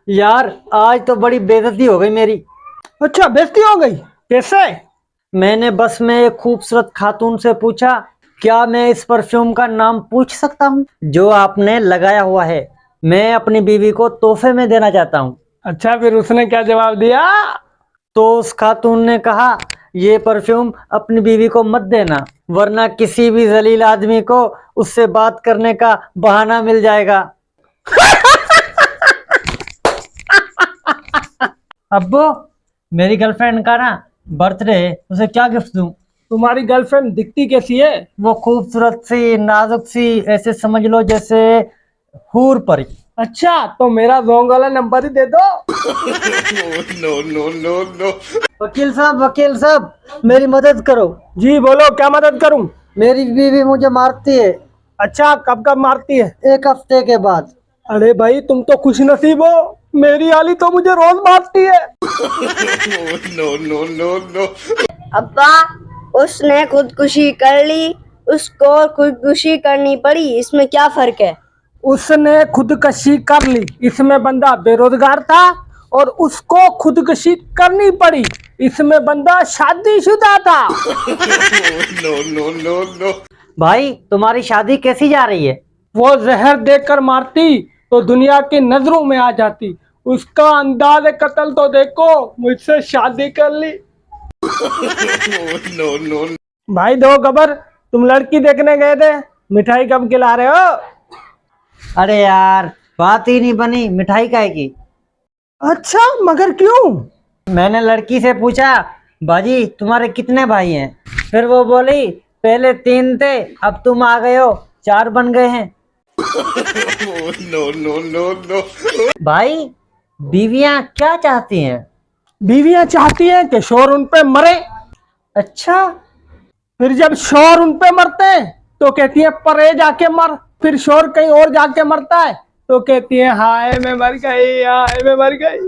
यार आज तो बड़ी बेइज्जती हो गई मेरी। अच्छा, बेइज्जती हो गई? कैसे? मैंने बस में एक खूबसूरत खातून से पूछा, क्या मैं इस परफ्यूम का नाम पूछ सकता हूँ जो आपने लगाया हुआ है? मैं अपनी बीवी को तोहफे में देना चाहता हूँ। अच्छा, फिर उसने क्या जवाब दिया? तो उस खातून ने कहा, ये परफ्यूम अपनी बीवी को मत देना, वरना किसी भी जलील आदमी को उससे बात करने का बहाना मिल जाएगा। अब्बू, मेरी गर्लफ्रेंड का ना बर्थडे है, उसे क्या गिफ्ट दूं? तुम्हारी गर्लफ्रेंड दिखती कैसी है? वो खूबसूरत सी, नाजुक सी, ऐसे समझ लो जैसे हूर परी। अच्छा, तो मेरा रॉन्ग वाला नंबर ही दे दो। वकील साहब, मेरी मदद करो। जी बोलो, क्या मदद करूं? मेरी बीवी मुझे मारती है। अच्छा, कब कब मारती है? एक हफ्ते के बाद। अरे भाई, तुम तो खुश नसीब हो, मेरी आली तो मुझे रोज मारती है। अब्बा, उसने खुदकुशी कर ली, उसको खुदकुशी करनी पड़ी, इसमें क्या फर्क है? उसने खुदकशी कर ली, इसमें बंदा बेरोजगार था, और उसको खुदकशी करनी पड़ी, इसमें बंदा शादीशुदा था। भाई, तुम्हारी शादी कैसी जा रही है? वो जहर देकर मारती तो दुनिया की नजरों में आ जाती, उसका अंदाज कत्ल तो देखो, मुझसे शादी कर ली। भाई दो खबर, तुम लड़की देखने गए थे, मिठाई कब खिला रहे हो? अरे यार, बात ही नहीं बनी मिठाई काहे की। अच्छा, मगर क्यों? मैंने लड़की से पूछा, बाजी तुम्हारे कितने भाई हैं? फिर वो बोली, पहले 3 थे, अब तुम आ गए हो, 4 बन गए हैं। भाई, बीवियां क्या चाहती हैं? बीवियां चाहती हैं कि शोर उन पे मरे। अच्छा। फिर जब शोर उन पे मरते हैं तो कहती है परे जाके मर, फिर शोर कहीं और जाके मरता है तो कहती है हाय मैं मर गई, हाय मैं मर गई।